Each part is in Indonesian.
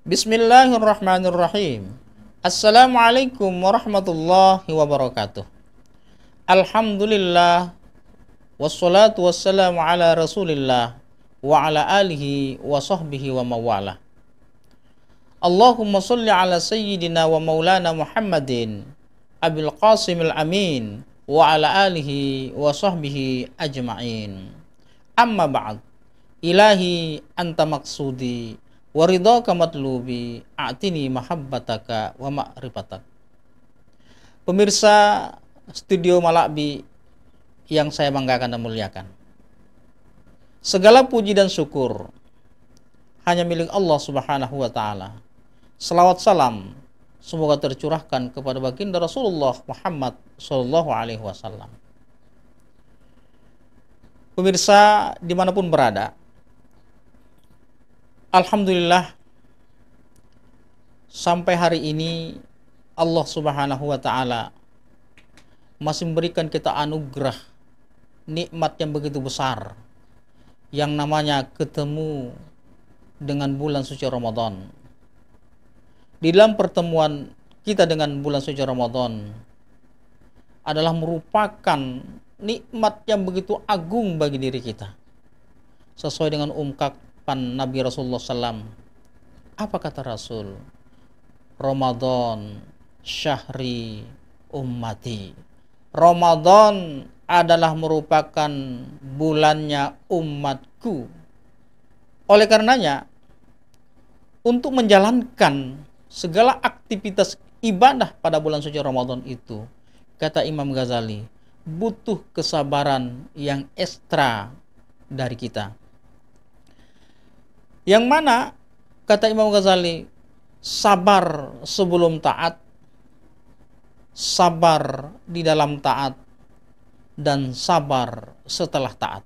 Bismillahirrahmanirrahim. Assalamualaikum warahmatullahi wabarakatuh. Alhamdulillah, wassalatu wassalamu ala rasulillah wa ala alihi wa sahbihi wa mawala. Allahumma salli ala sayyidina wa maulana Muhammadin Abil Qasimil Amin wa ala alihi wa sahbihi ajma'in. Amma ba'd. Ilahi anta maksudi waridhaka matlubi a'tini mahabbataka wa ma'rifatak. Pemirsa Studio Malakbi yang saya banggakan dan muliakan, segala puji dan syukur hanya milik Allah Subhanahu wa taala. Selawat salam semoga tercurahkan kepada baginda Rasulullah Muhammad sallallahu alaihi wasallam. Pemirsa dimanapun berada, alhamdulillah, sampai hari ini Allah Subhanahu wa taala masih memberikan kita anugerah nikmat yang begitu besar yang namanya ketemu dengan bulan suci Ramadan. Di dalam pertemuan kita dengan bulan suci Ramadan adalah merupakan nikmat yang begitu agung bagi diri kita. Sesuai dengan Nabi Rasulullah SAW. Apa kata Rasul? Ramadan syahri ummati. Ramadan adalah merupakan bulannya umatku. Oleh karenanya, untuk menjalankan segala aktivitas ibadah pada bulan suci Ramadan itu, kata Imam Ghazali, butuh kesabaran yang ekstra dari kita. Yang mana, kata Imam Ghazali, sabar sebelum taat, sabar di dalam taat, dan sabar setelah taat.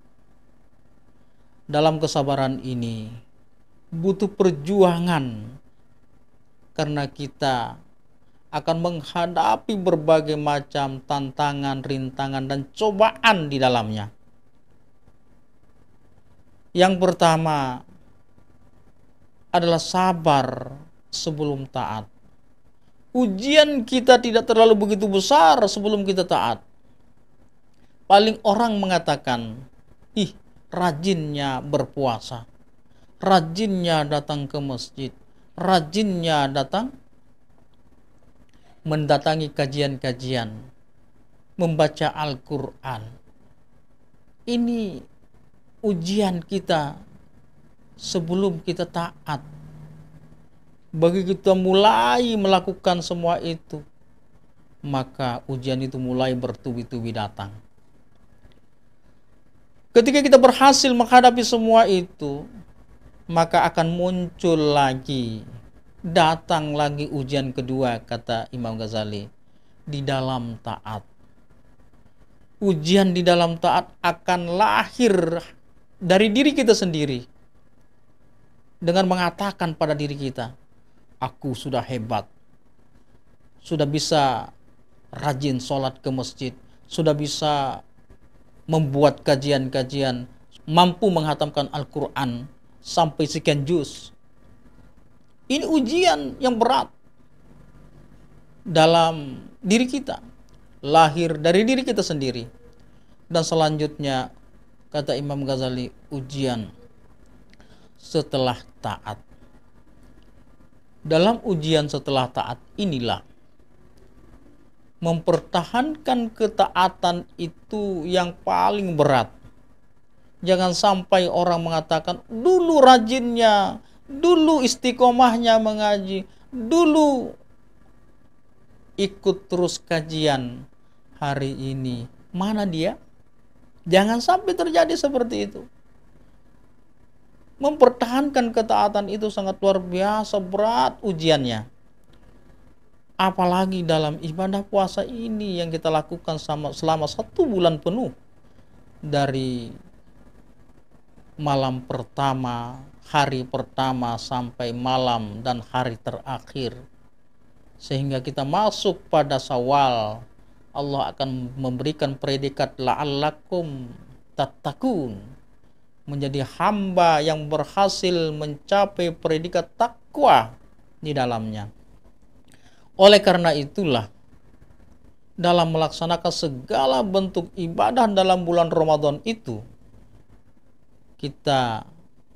Dalam kesabaran ini butuh perjuangan, karena kita akan menghadapi berbagai macam tantangan, rintangan, dan cobaan di dalamnya. Yang pertama adalah sabar sebelum taat. Ujian kita tidak terlalu begitu besar sebelum kita taat. Paling orang mengatakan, rajinnya berpuasa, rajinnya datang ke masjid, rajinnya datang mendatangi kajian-kajian, membaca Al-Quran. Ini ujian kita sebelum kita taat. Bagi kita mulai melakukan semua itu, maka ujian itu mulai bertubi-tubi datang. Ketika kita berhasil menghadapi semua itu, maka akan muncul lagi, datang lagi ujian kedua, kata Imam Ghazali, di dalam taat. Ujian di dalam taat akan lahir dari diri kita sendiri, dengan mengatakan pada diri kita, aku sudah hebat, sudah bisa rajin sholat ke masjid, sudah bisa membuat kajian-kajian, mampu menghatamkan Al-Quran sampai sekian juz. Ini ujian yang berat dalam diri kita, lahir dari diri kita sendiri. Dan selanjutnya, kata Imam Ghazali, ujian setelah taat. Dalam ujian setelah taat inilah mempertahankan ketaatan itu yang paling berat. Jangan sampai orang mengatakan, dulu rajinnya, dulu istiqomahnya mengaji, dulu ikut terus kajian, hari ini mana dia? Jangan sampai terjadi seperti itu. Mempertahankan ketaatan itu sangat luar biasa berat ujiannya. Apalagi dalam ibadah puasa ini yang kita lakukan selama 1 bulan penuh. Dari malam pertama, hari pertama sampai malam dan hari terakhir. Sehingga kita masuk pada Syawal, Allah akan memberikan predikat la'allakum tattaqun, menjadi hamba yang berhasil mencapai predikat takwa, di dalamnya. Oleh karena itulah, dalam melaksanakan segala bentuk ibadah dalam bulan Ramadan itu, kita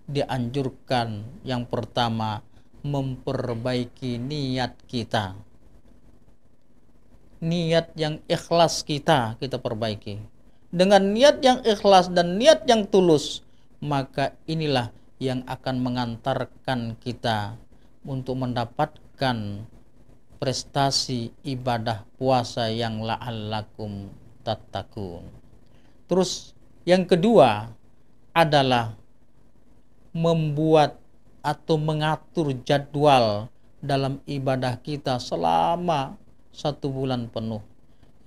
dianjurkan yang pertama memperbaiki niat kita. Niat yang ikhlas kita perbaiki. Dengan niat yang ikhlas dan niat yang tulus, maka inilah yang akan mengantarkan kita untuk mendapatkan prestasi ibadah puasa yang la'allakum tattaqun. Terus yang kedua adalah membuat atau mengatur jadwal dalam ibadah kita selama 1 bulan penuh.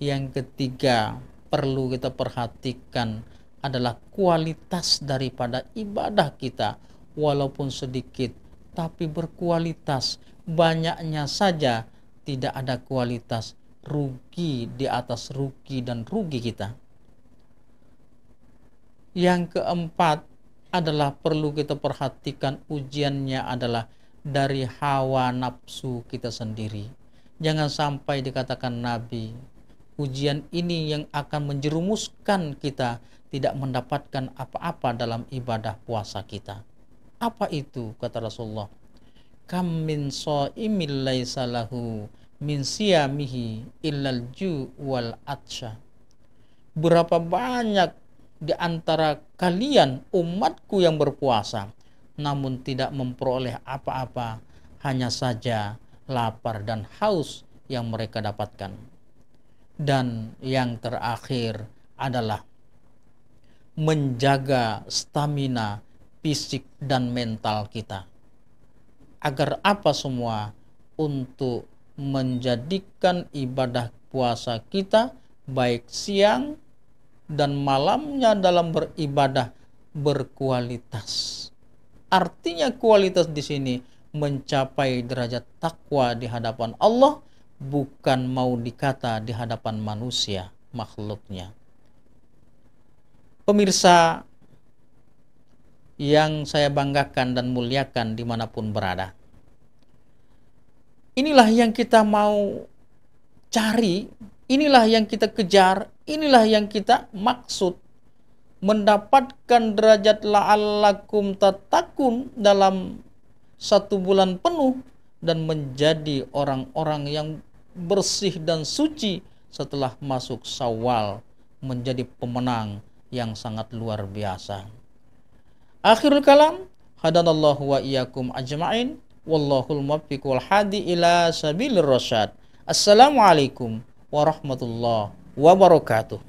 Yang ketiga perlu kita perhatikan adalah kualitas daripada ibadah kita. Walaupun sedikit tapi berkualitas. Banyaknya saja tidak ada kualitas, rugi di atas rugi dan rugi kita. Yang keempat adalah perlu kita perhatikan ujiannya adalah dari hawa nafsu kita sendiri. Jangan sampai dikatakan Nabi, ujian ini yang akan menjerumuskan kita tidak mendapatkan apa-apa dalam ibadah puasa kita. Apa itu? Kata Rasulullah, kam min shaimin laisa lahu min siyamihi illal ju' wal atsha. Berapa banyak di antara kalian umatku yang berpuasa namun tidak memperoleh apa-apa, hanya saja lapar dan haus yang mereka dapatkan. Dan yang terakhir adalah menjaga stamina fisik dan mental kita. Agar apa semua? Untuk menjadikan ibadah puasa kita baik siang dan malamnya dalam beribadah berkualitas. Artinya kualitas di sini mencapai derajat takwa di hadapan Allah, bukan mau dikata di hadapan manusia makhluknya. Pemirsa yang saya banggakan dan muliakan dimanapun berada, inilah yang kita mau cari, inilah yang kita kejar, inilah yang kita maksud. Mendapatkan derajat la'allakum tattaqun dalam 1 bulan penuh dan menjadi orang-orang yang bersih dan suci setelah masuk Syawal, menjadi pemenang yang sangat luar biasa. Akhirul kalam, hadanallahu wa iyyakum ajma'in, wallahul muwaffiq wal hadi ila sabilir rasyad. Assalamualaikum warahmatullahi wabarakatuh.